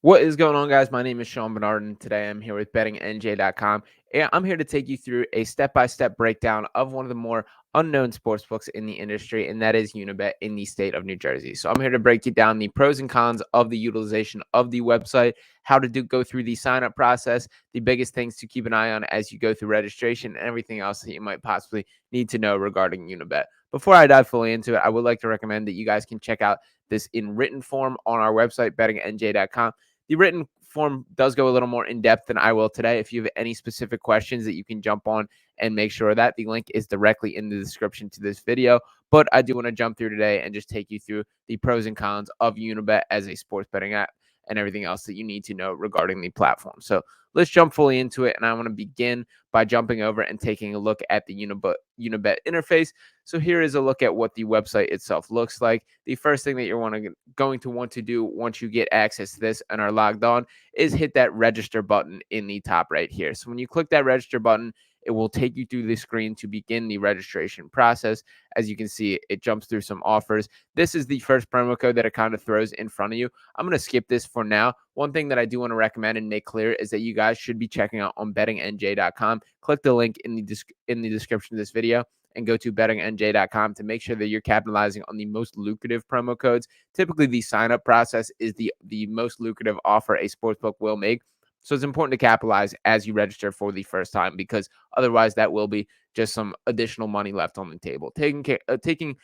What is going on, guys? My name is Barnard, and today I'm here with bettingnj.com. And I'm here to take you through a step-by-step breakdown of one of the more unknown sports books in the industry, and that is Unibet in the state of New Jersey. So I'm here to break you down the pros and cons of the utilization of the website, how to go through the sign-up process, the biggest things to keep an eye on as you go through registration, and everything else that you might possibly need to know regarding Unibet. Before I dive fully into it, I would like to recommend that you guys can check out this in written form on our website, bettingnj.com. The written form does go a little more in depth than I will today. If you have any specific questions that you can jump on and make sure that the link is directly in the description to this video. But I do want to jump through today and just take you through the pros and cons of Unibet as a sports betting app and everything else that you need to know regarding the platform. So let's jump fully into it. And I want to begin by jumping over and taking a look at the Unibet interface. So here is a look at what the website itself looks like. The first thing that you're going to want to do once you get access to this and are logged on is hit that register button in the top right here. So when you click that register button, it will take you through the screen to begin the registration process. As you can see, it jumps through some offers. This is the first promo code that it kind of throws in front of you. I'm going to skip this for now. One thing that I do want to recommend and make clear is that you guys should be checking out on bettingnj.com. Click the link in the description of this video and go to bettingnj.com to make sure that you're capitalizing on the most lucrative promo codes. Typically, the sign-up process is the most lucrative offer a sportsbook will make. So it's important to capitalize as you register for the first time, because otherwise that will be just some additional money left on the table. Taking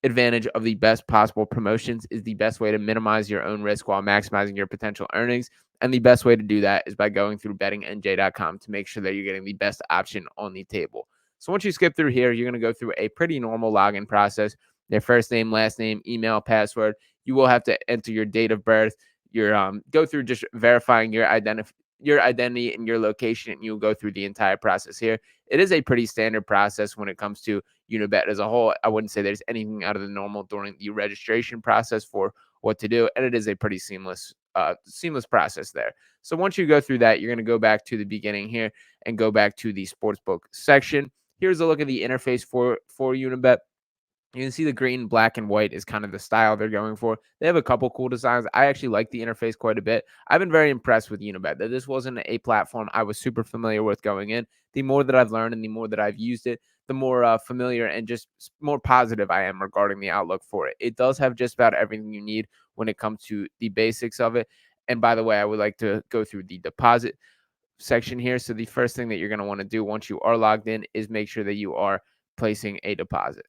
advantage of the best possible promotions is the best way to minimize your own risk while maximizing your potential earnings. And the best way to do that is by going through bettingnj.com to make sure that you're getting the best option on the table. So once you skip through here, you're going to go through a pretty normal login process. Their first name, last name, email, password. You will have to enter your date of birth. Go through just verifying your identity and your location, and you'll go through the entire process here. It is a pretty standard process when it comes to Unibet as a whole. I wouldn't say there's anything out of the normal during the registration process for what to do, and it is a pretty seamless process there. So once you go through that, you're going to go back to the beginning here and go back to the sportsbook section. Here's a look at the interface for Unibet. You can see the green, black, and white is kind of the style they're going for. They have a couple cool designs. I actually like the interface quite a bit. I've been very impressed with Unibet. That this wasn't a platform I was super familiar with going in. The more that I've learned and the more that I've used it, the more familiar and just more positive I am regarding the outlook for it. It does have just about everything you need when it comes to the basics of it. And by the way, I would like to go through the deposit section here. So the first thing that you're going to want to do once you are logged in is make sure that you are placing a deposit.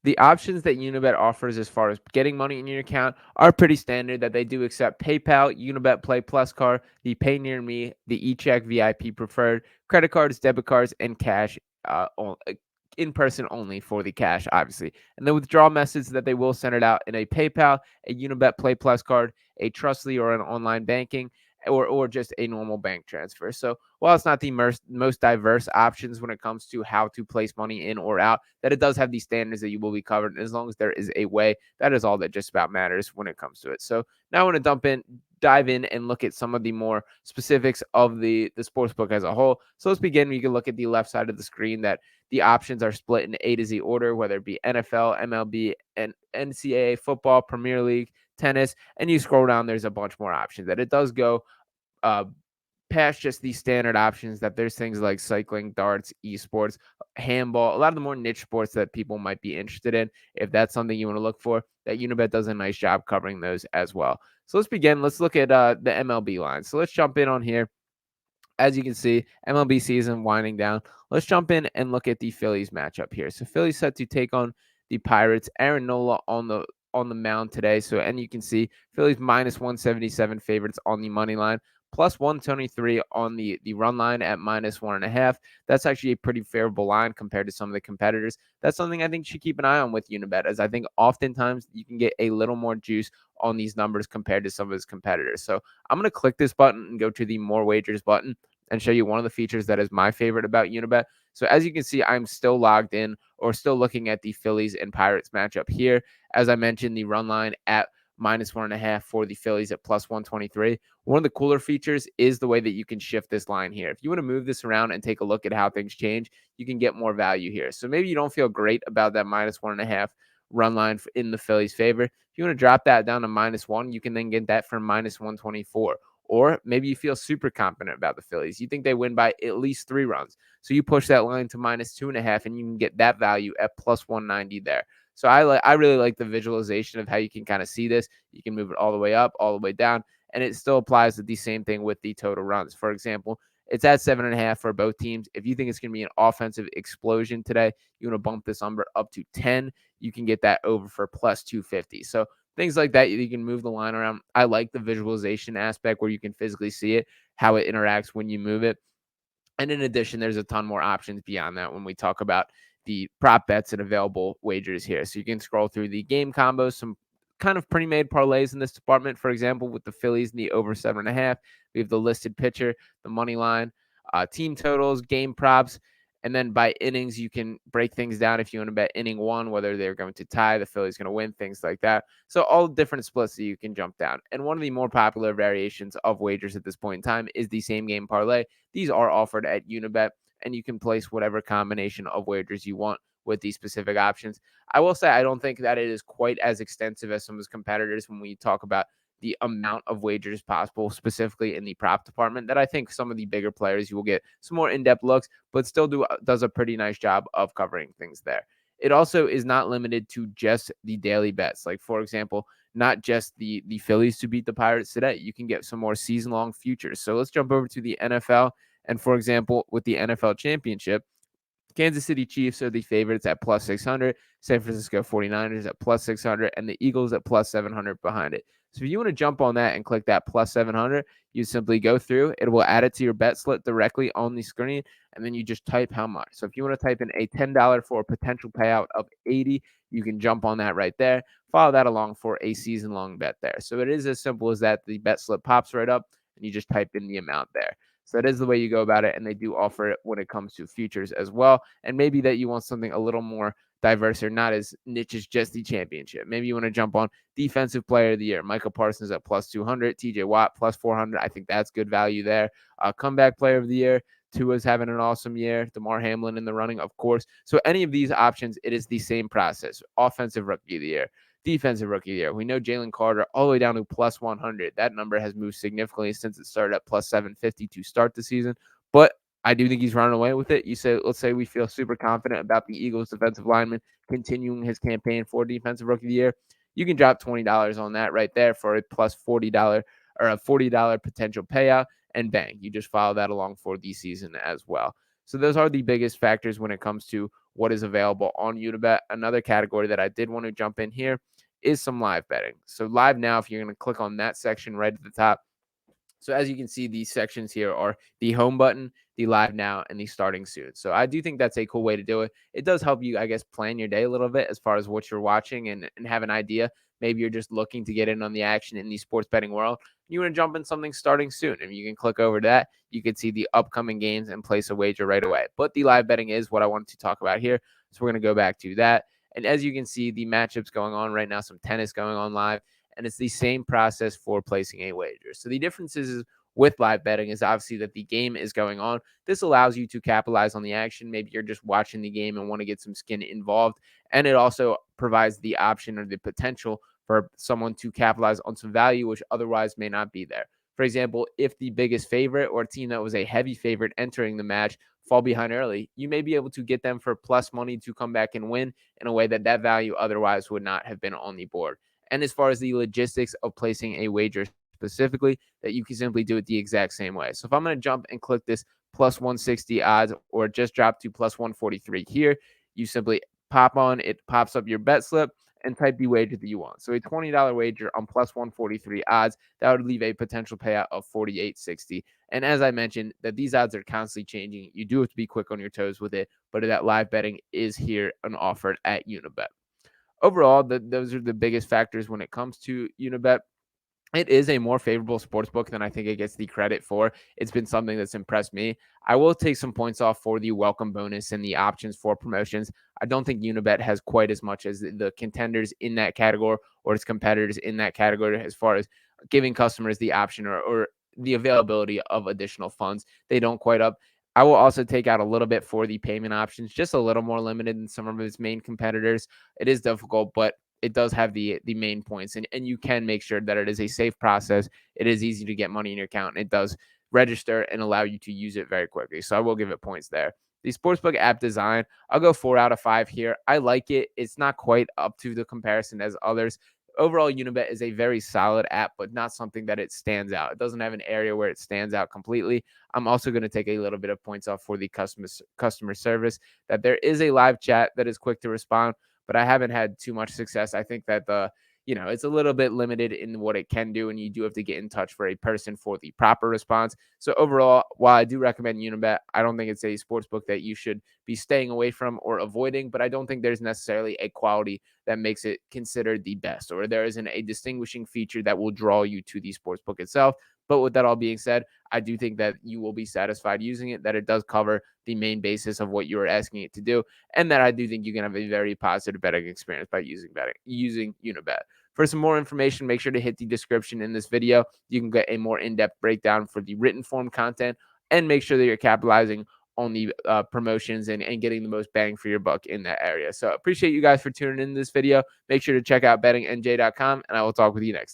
The options that Unibet offers as far as getting money in your account are pretty standard. That they do accept PayPal, Unibet Play Plus card, the Pay Near Me, the eCheck VIP preferred, credit cards, debit cards, and cash in person only for the cash, obviously. And the withdrawal methods that they will send it out in a PayPal, a Unibet Play Plus card, a Trustly, or an online banking, or just a normal bank transfer. So while it's not the most diverse options when it comes to how to place money in or out, that it does have these standards that you will be covered. And as long as there is a way, that is all that just about matters when it comes to it. So now I want to dive in and look at some of the more specifics of the sportsbook as a whole. So let's begin. You can look at the left side of the screen that the options are split in A to Z order, whether it be NFL, MLB, and NCAA football, Premier League, tennis, and you scroll down, there's a bunch more options that it does go uh, past just these standard options. That there's things like cycling, darts, esports, handball, a lot of the more niche sports that people might be interested in. If that's something you want to look for, that Unibet does a nice job covering those as well. So let's begin. Let's look at the MLB line. So let's jump in on here. As you can see, MLB season winding down. Let's jump in and look at the Phillies matchup here. So Phillies set to take on the Pirates. Aaron Nola on the mound today. So, and you can see Phillies minus 177 favorites on the money line, plus 123 on the run line at minus 1.5. That's actually a pretty favorable line compared to some of the competitors. That's something I think you should keep an eye on with Unibet, as I think oftentimes you can get a little more juice on these numbers compared to some of his competitors. So I'm going to click this button and go to the more wagers button and show you one of the features that is my favorite about Unibet. So as you can see, I'm still logged in or still looking at the Phillies and Pirates matchup here. As I mentioned, the run line at minus 1.5 for the Phillies at plus 123. One of the cooler features is the way that you can shift this line here. If you want to move this around and take a look at how things change, you can get more value here. So maybe you don't feel great about that minus 1.5 run line in the Phillies' favor. If you want to drop that down to -1, you can then get that for -124. Or maybe you feel super confident about the Phillies. You think they win by at least 3 runs. So you push that line to -2.5, and you can get that value at +190 there. So I really like the visualization of how you can kind of see this. You can move it all the way up, all the way down, and it still applies to the same thing with the total runs. For example, it's at 7.5 for both teams. If you think it's going to be an offensive explosion today, you want to bump this number up to 10. You can get that over for +250. So things like that, you can move the line around. I like the visualization aspect where you can physically see it, how it interacts when you move it. And in addition, there's a ton more options beyond that when we talk about the prop bets and available wagers here. So you can scroll through the game combos, some kind of pre-made parlays in this department. For example, with the Phillies and the over 7.5, we have the listed pitcher, the money line, team totals, game props. And then by innings, you can break things down if you want to bet inning one, whether they're going to tie, the Phillies going to win, things like that. So all different splits that you can jump down. And one of the more popular variations of wagers at this point in time is the same game parlay. These are offered at Unibet, and you can place whatever combination of wagers you want with these specific options. I will say I don't think that it is quite as extensive as some of his competitors when we talk about the amount of wagers possible, specifically in the prop department, that I think some of the bigger players, you will get some more in-depth looks, but still does a pretty nice job of covering things there. It also is not limited to just the daily bets. Like, for example, not just the Phillies to beat the Pirates today. You can get some more season-long futures. So let's jump over to the NFL. And for example, with the NFL championship, Kansas City Chiefs are the favorites at +600, San Francisco 49ers at +600, and the Eagles at +700 behind it. So if you want to jump on that and click that +700, you simply go through. It will add it to your bet slip directly on the screen, and then you just type how much. So if you want to type in a $10 for a potential payout of 80, you can jump on that right there. Follow that along for a season-long bet there. So it is as simple as that. The bet slip pops right up, and you just type in the amount there. So that is the way you go about it, and they do offer it when it comes to futures as well. And maybe that you want something a little more diverse or not as niche as just the championship. Maybe you want to jump on defensive player of the year. Michael Parsons at +200, TJ Watt +400. I think that's good value there. Comeback player of the year. Tua's having an awesome year. DeMar Hamlin in the running, of course. So any of these options, it is the same process. Offensive rookie of the year, defensive rookie of the year. We know Jalen Carter all the way down to +100. That number has moved significantly since it started at +750 to start the season. But I do think he's running away with it. Let's say we feel super confident about the Eagles defensive lineman continuing his campaign for defensive rookie of the year. You can drop $20 on that right there for a +$40 or a $40 potential payout, and bang, you just follow that along for the season as well. So those are the biggest factors when it comes to what is available on Unibet. Another category that I did want to jump in here is some live betting. So live now, if you're going to click on that section right at the top. So as you can see, these sections here are the home button, the live now, and the starting soon. So I do think that's a cool way to do it. It does help you, I guess, plan your day a little bit as far as what you're watching and have an idea. Maybe you're just looking to get in on the action in the sports betting world. You want to jump in something starting soon. And you can click over to that. You can see the upcoming games and place a wager right away. But the live betting is what I wanted to talk about here. So we're going to go back to that. And as you can see, the matchups going on right now, some tennis going on live, and it's the same process for placing a wager. So the difference is with live betting is obviously that the game is going on. This allows you to capitalize on the action. Maybe you're just watching the game and want to get some skin involved. And it also provides the option or the potential for someone to capitalize on some value, which otherwise may not be there. For example, if the biggest favorite or a team that was a heavy favorite entering the match fall behind early, you may be able to get them for plus money to come back and win in a way that that value otherwise would not have been on the board. And as far as the logistics of placing a wager specifically, that you can simply do it the exact same way. So if I'm going to jump and click this plus 160 odds or just drop to plus 143 here, you simply pop on, it pops up your bet slip and type the wager that you want. So a $20 wager on plus 143 odds, that would leave a potential payout of 48.60. And as I mentioned, that these odds are constantly changing. You do have to be quick on your toes with it, but that live betting is here and offered at Unibet. Overall, those are the biggest factors when it comes to Unibet. It is a more favorable sports book than I think it gets the credit for. It's been something that's impressed me. I will take some points off for the welcome bonus and the options for promotions. I don't think Unibet has quite as much as the contenders in that category or its competitors in that category as far as giving customers the option or the availability of additional funds. They don't quite up. I will also take out a little bit for the payment options, just a little more limited than some of its main competitors. It is difficult, but it does have the main points, and you can make sure that it is a safe process. It is easy to get money in your account, and it does register and allow you to use it very quickly. So I will give it points there. The sportsbook app design, I'll go 4 out of 5 here. I like it. It's not quite up to the comparison as others. Overall, Unibet is a very solid app, but not something that it stands out. It doesn't have an area where it stands out completely. I'm also going to take a little bit of points off for the customer service, that there is a live chat that is quick to respond, but I haven't had too much success. I think that it's a little bit limited in what it can do, and you do have to get in touch for a person for the proper response. So overall, while I do recommend Unibet, I don't think it's a sports book that you should be staying away from or avoiding, but I don't think there's necessarily a quality that makes it considered the best, or there isn't a distinguishing feature that will draw you to the sports book itself. But with that all being said, I do think that you will be satisfied using it, that it does cover the main basis of what you are asking it to do, and that I do think you can have a very positive betting experience by using Unibet. For some more information, make sure to hit the description in this video. You can get a more in-depth breakdown for the written form content, and make sure that you're capitalizing on the promotions and getting the most bang for your buck in that area. So appreciate you guys for tuning in this video. Make sure to check out bettingnj.com, and I will talk with you next time.